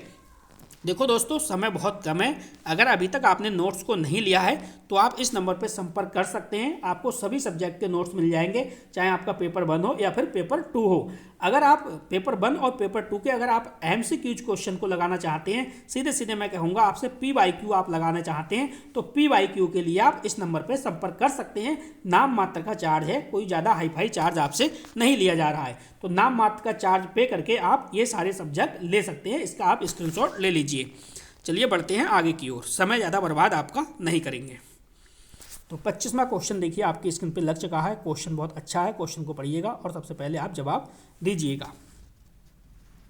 देखो दोस्तों समय बहुत कम है, अगर अभी तक आपने नोट्स को नहीं लिया है तो आप इस नंबर पर संपर्क कर सकते हैं। आपको सभी सब्जेक्ट के नोट्स मिल जाएंगे, चाहे आपका पेपर 1 हो या फिर पेपर 2 हो। अगर आप पेपर 1 और पेपर 2 के अगर आप MCQ क्वेश्चन को लगाना चाहते हैं, सीधे सीधे मैं कहूँगा आपसे PYQ आप लगाना चाहते हैं, तो PYQ के लिए आप इस नंबर पर संपर्क कर सकते हैं। नाम मात्र का चार्ज है, कोई ज़्यादा हाईफाई चार्ज आपसे नहीं लिया जा रहा है, तो नाम मात्र का चार्ज पे करके आप ये सारे सब्जेक्ट ले सकते हैं। इसका आप स्क्रीनशॉट ले लीजिए। चलिए बढ़ते हैं आगे की ओर, समय ज़्यादा बर्बाद आपका नहीं करेंगे। तो 25वां क्वेश्चन देखिए आपकी स्क्रीन पे लग चुका है। क्वेश्चन बहुत अच्छा है, क्वेश्चन को पढ़िएगा और सबसे पहले आप जवाब दीजिएगा।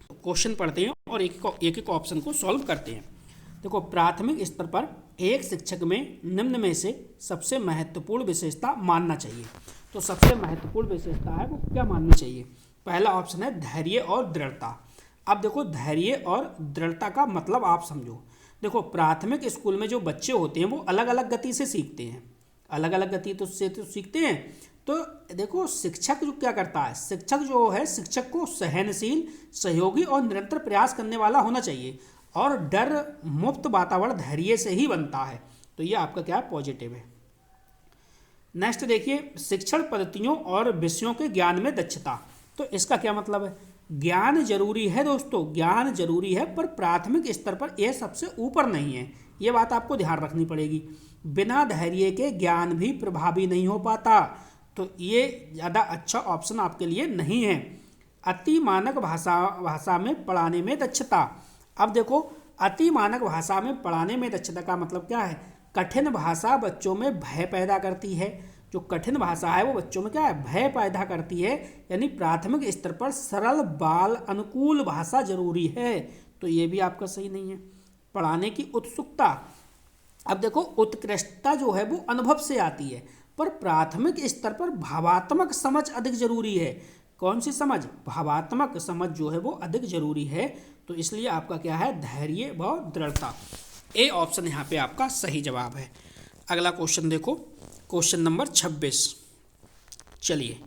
तो क्वेश्चन पढ़ते हैं और एक एक ऑप्शन को सॉल्व करते हैं। देखो प्राथमिक स्तर पर एक शिक्षक में निम्न में से सबसे महत्वपूर्ण विशेषता मानना चाहिए। तो सबसे महत्वपूर्ण विशेषता है वो क्या माननी चाहिए। पहला ऑप्शन है धैर्य और दृढ़ता। अब देखो धैर्य और दृढ़ता का मतलब आप समझो। देखो प्राथमिक स्कूल में जो बच्चे होते हैं वो अलग अलग गति से सीखते हैं, अलग अलग गति तो सीखते हैं। तो देखो शिक्षक जो क्या करता है, शिक्षक जो है शिक्षक को सहनशील, सहयोगी और निरंतर प्रयास करने वाला होना चाहिए, और डर मुक्त वातावरण धैर्य से ही बनता है, तो ये आपका क्या पॉजिटिव है। नेक्स्ट देखिए शिक्षण पद्धतियों और विषयों के ज्ञान में दक्षता। तो इसका क्या मतलब है, ज्ञान जरूरी है दोस्तों, ज्ञान जरूरी है, पर प्राथमिक स्तर पर यह सबसे ऊपर नहीं है, ये बात आपको ध्यान रखनी पड़ेगी। बिना धैर्य के ज्ञान भी प्रभावी नहीं हो पाता, तो ये ज़्यादा अच्छा ऑप्शन आपके लिए नहीं है। अति मानक भाषा में पढ़ाने में दक्षता। अब देखो अति मानक भाषा में पढ़ाने में दक्षता का मतलब क्या है, कठिन भाषा बच्चों में भय पैदा करती है। जो कठिन भाषा है वो बच्चों में क्या है, भय पैदा करती है, यानी प्राथमिक स्तर पर सरल बाल अनुकूल भाषा जरूरी है, तो ये भी आपका सही नहीं है। पढ़ाने की उत्सुकता। अब देखो उत्कृष्टता जो है वो अनुभव से आती है, पर प्राथमिक स्तर पर भावात्मक समझ अधिक जरूरी है। कौन सी समझ, भावात्मक समझ जो है वो अधिक जरूरी है, तो इसलिए आपका क्या है धैर्य व दृढ़ता। ए ऑप्शन यहाँ पे आपका सही जवाब है। अगला क्वेश्चन देखो, क्वेश्चन नंबर 26। चलिए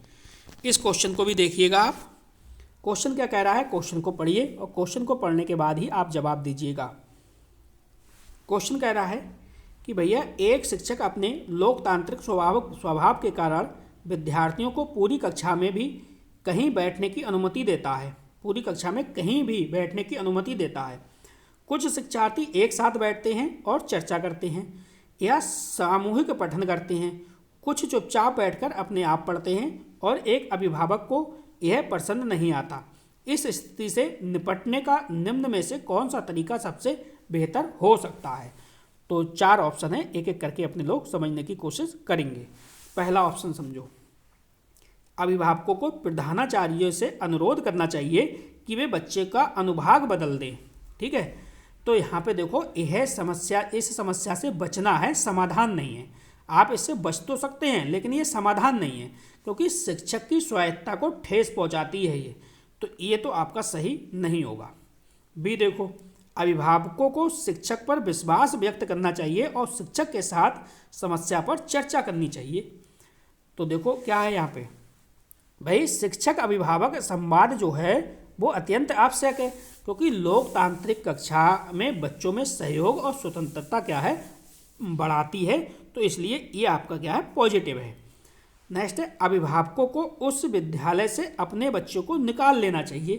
इस क्वेश्चन को भी देखिएगा आप। क्वेश्चन क्या कह रहा है, क्वेश्चन को पढ़िए और क्वेश्चन को पढ़ने के बाद ही आप जवाब दीजिएगा। क्वेश्चन कह रहा है कि भैया एक शिक्षक अपने लोकतांत्रिक स्वभाव के कारण विद्यार्थियों को पूरी कक्षा में भी कहीं बैठने की अनुमति देता है, पूरी कक्षा में कहीं भी बैठने की अनुमति देता है। कुछ शिक्षार्थी एक साथ बैठते हैं और चर्चा करते हैं या सामूहिक पठन करते हैं, कुछ चुपचाप बैठकर अपने आप पढ़ते हैं और एक अभिभावक को यह पसंद नहीं आता। इस स्थिति से निपटने का निम्न में से कौन सा तरीका सबसे बेहतर हो सकता है। तो 4 ऑप्शन है, एक एक करके अपने लोग समझने की कोशिश करेंगे। पहला ऑप्शन समझो, अभिभावकों को प्रधानाचार्यों से अनुरोध करना चाहिए कि वे बच्चे का अनुभाग बदल दें। ठीक है, तो यहाँ पे देखो यह समस्या, इस समस्या से बचना है, समाधान नहीं है। आप इससे बच तो सकते हैं लेकिन ये समाधान नहीं है, क्योंकि शिक्षक की स्वायत्तता को ठेस पहुँचाती है ये, तो ये तो आपका सही नहीं होगा। बी देखो, अभिभावकों को शिक्षक पर विश्वास व्यक्त करना चाहिए और शिक्षक के साथ समस्या पर चर्चा करनी चाहिए। तो देखो क्या है यहाँ पे, भाई शिक्षक अभिभावक संवाद जो है वो अत्यंत आवश्यक है, क्योंकि लोकतांत्रिक कक्षा में बच्चों में सहयोग और स्वतंत्रता क्या है, बढ़ाती है। तो इसलिए ये आपका क्या है, पॉजिटिव है। नेक्स्ट है, अभिभावकों को उस विद्यालय से अपने बच्चों को निकाल लेना चाहिए।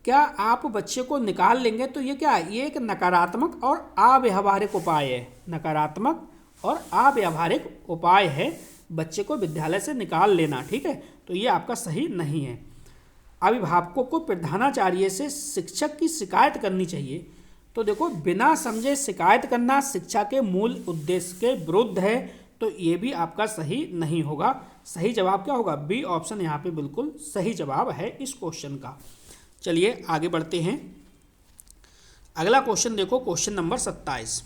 क्या आप बच्चे को निकाल लेंगे तो ये क्या है, ये एक नकारात्मक और अव्यावहारिक उपाय है। नकारात्मक और अव्यावहारिक उपाय है बच्चे को विद्यालय से निकाल लेना। ठीक है, तो ये आपका सही नहीं है। अभिभावकों को प्रधानाचार्य से शिक्षक की शिकायत करनी चाहिए। तो देखो बिना समझे शिकायत करना शिक्षा के मूल उद्देश्य के विरुद्ध है, तो ये भी आपका सही नहीं होगा। सही जवाब क्या होगा, बी ऑप्शन यहाँ पे बिल्कुल सही जवाब है इस क्वेश्चन का। चलिए आगे बढ़ते हैं। अगला क्वेश्चन देखो, क्वेश्चन नंबर 27।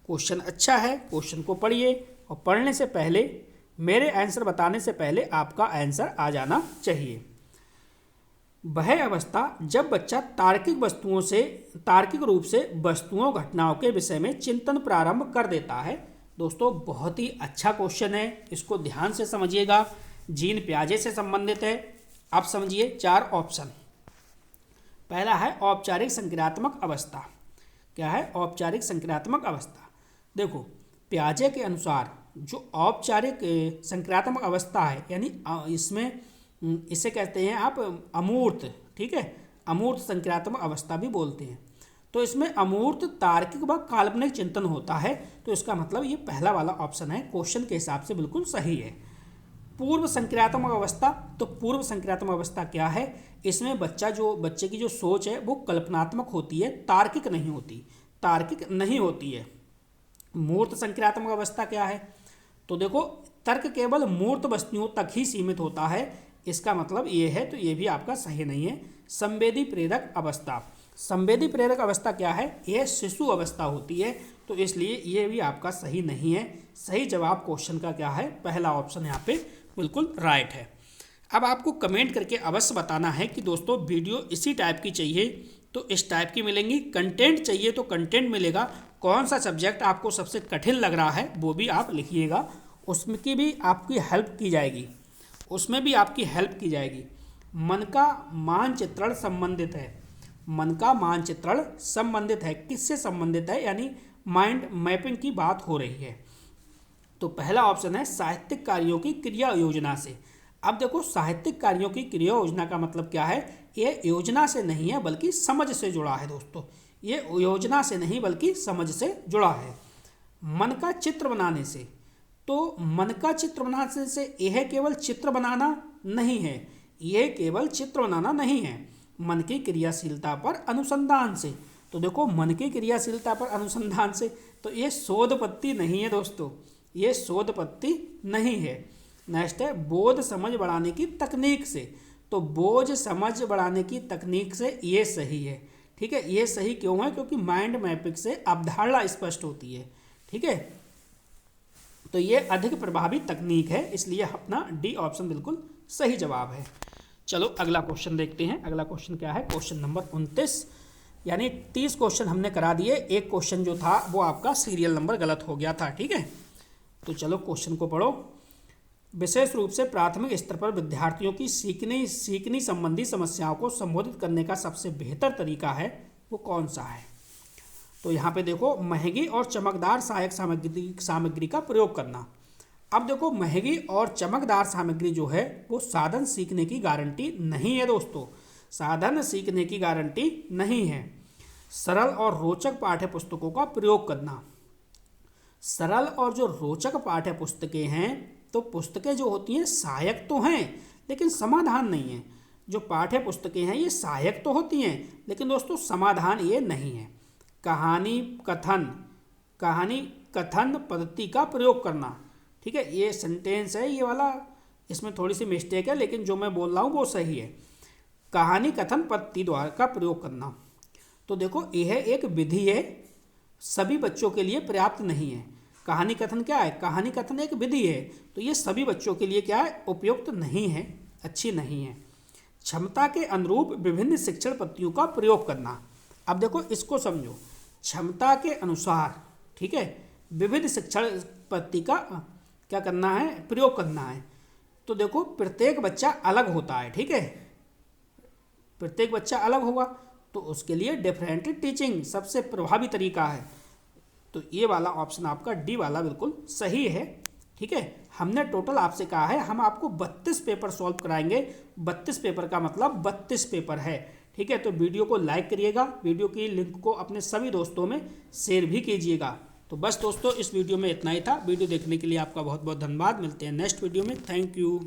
क्वेश्चन अच्छा है, क्वेश्चन को पढ़िए और पढ़ने से पहले, मेरे आंसर बताने से पहले आपका आंसर आ जाना चाहिए। वह अवस्था जब बच्चा तार्किक रूप से वस्तुओं घटनाओं के विषय में चिंतन प्रारंभ कर देता है। दोस्तों बहुत ही अच्छा क्वेश्चन है, इसको ध्यान से समझिएगा। जीन पियाजे से संबंधित है। आप समझिए 4 ऑप्शन। पहला है औपचारिक संक्रियात्मक अवस्था। क्या है, औपचारिक संक्रियात्मक अवस्था। देखो पियाजे के अनुसार जो औपचारिक संक्रियात्मक अवस्था है, यानी इसमें इसे कहते हैं आप अमूर्त। ठीक है, अमूर्त संक्रियात्मक अवस्था भी बोलते हैं। तो इसमें अमूर्त, तार्किक व काल्पनिक चिंतन होता है। तो इसका मतलब ये पहला वाला ऑप्शन है, क्वेश्चन के हिसाब से बिल्कुल सही है। पूर्व संक्रियात्मक अवस्था, तो पूर्व संक्रियात्मक अवस्था क्या है, इसमें बच्चे की जो सोच है वो कल्पनात्मक होती है, तार्किक नहीं होती है। मूर्त संक्रियात्मक अवस्था क्या है, तो देखो तर्क केवल मूर्त वस्तुओं तक ही सीमित होता है। इसका मतलब ये है, तो ये भी आपका सही नहीं है। संवेदी प्रेरक अवस्था, संवेदी प्रेरक अवस्था क्या है, यह शिशु अवस्था होती है। तो इसलिए ये भी आपका सही नहीं है। सही जवाब क्वेश्चन का क्या है, पहला ऑप्शन यहाँ पे बिल्कुल राइट है। अब आपको कमेंट करके अवश्य बताना है कि दोस्तों वीडियो इसी टाइप की चाहिए तो इस टाइप की मिलेंगी, कंटेंट चाहिए तो कंटेंट मिलेगा। कौन सा सब्जेक्ट आपको सबसे कठिन लग रहा है वो भी आप लिखिएगा, उसमें की भी आपकी हेल्प की जाएगी, उसमें भी आपकी हेल्प की जाएगी। मन का मानचित्रण संबंधित है, मन का मानचित्रण संबंधित है, किससे संबंधित है, यानी माइंड मैपिंग की बात हो रही है। तो पहला ऑप्शन है साहित्यिक कार्यों की क्रिया योजना से। अब देखो साहित्यिक कार्यों की क्रिया योजना का मतलब क्या है, ये योजना से नहीं है बल्कि समझ से जुड़ा है। दोस्तों ये योजना से नहीं बल्कि समझ से जुड़ा है। मन का चित्र बनाने से, तो मन का चित्र बनाने से यह केवल चित्र बनाना नहीं है, यह केवल चित्र बनाना नहीं है। मन की क्रियाशीलता पर अनुसंधान से, तो देखो मन की क्रियाशीलता पर अनुसंधान से, तो ये शोध पत्ती नहीं है दोस्तों, ये शोध पत्ती नहीं है। नेक्स्ट है बोध समझ बढ़ाने की तकनीक से, तो बोझ समझ बढ़ाने की तकनीक से, ये सही है। ठीक है, ये सही क्यों है, क्योंकि माइंड मैपिंग से अवधारणा स्पष्ट होती है। ठीक है, तो ये अधिक प्रभावी तकनीक है, इसलिए अपना डी ऑप्शन बिल्कुल सही जवाब है। चलो अगला क्वेश्चन देखते हैं। अगला क्वेश्चन क्या है, क्वेश्चन नंबर 29, यानी 30 क्वेश्चन हमने करा दिए। एक क्वेश्चन जो था वो आपका सीरियल नंबर गलत हो गया था। ठीक है, तो चलो क्वेश्चन को पढ़ो। विशेष रूप से प्राथमिक स्तर पर विद्यार्थियों की सीखने संबंधी समस्याओं को संबोधित करने का सबसे बेहतर तरीका है वो कौन सा है। तो यहाँ पे देखो महंगी और चमकदार सहायक सामग्री का प्रयोग करना। अब देखो महंगी और चमकदार सामग्री जो है वो साधन सीखने की गारंटी नहीं है दोस्तों, साधन सीखने की गारंटी नहीं है। सरल और रोचक पाठ्य पुस्तकों का प्रयोग करना। सरल और जो रोचक पाठ्य पुस्तकें हैं, तो पुस्तकें जो होती हैं सहायक तो हैं लेकिन समाधान नहीं है। जो पाठ्य पुस्तकें हैं ये सहायक तो होती हैं लेकिन दोस्तों समाधान ये नहीं है। कहानी कथन पद्धति का प्रयोग करना। ठीक है, ये सेंटेंस है, ये वाला इसमें थोड़ी सी मिस्टेक है, लेकिन जो मैं बोल रहा हूँ वो सही है। कहानी कथन पद्धति द्वारा का प्रयोग करना, तो देखो यह एक विधि है, सभी बच्चों के लिए पर्याप्त नहीं है। कहानी कथन क्या है? कहानी कथन एक विधि है, तो ये सभी बच्चों के लिए क्या है? उपयुक्त नहीं है, अच्छी नहीं है। क्षमता के अनुरूप विभिन्न शिक्षण पद्धतियों का प्रयोग करना। अब देखो इसको समझो, क्षमता के अनुसार, ठीक है, विविध शिक्षण पद्धति का क्या करना है? प्रयोग करना है। तो देखो प्रत्येक बच्चा अलग होता है, ठीक है, प्रत्येक बच्चा अलग होगा, तो उसके लिए डिफरेंट टीचिंग सबसे प्रभावी तरीका है। तो ये वाला ऑप्शन आपका डी वाला बिल्कुल सही है, ठीक है। हमने टोटल आपसे कहा है हम आपको 32 पेपर सॉल्व कराएंगे। 32 पेपर का मतलब 32 पेपर है, ठीक है। तो वीडियो को लाइक करिएगा, वीडियो की लिंक को अपने सभी दोस्तों में शेयर भी कीजिएगा। तो बस दोस्तों, इस वीडियो में इतना ही था। वीडियो देखने के लिए आपका बहुत बहुत धन्यवाद। मिलते हैं नेक्स्ट वीडियो में। Thank you.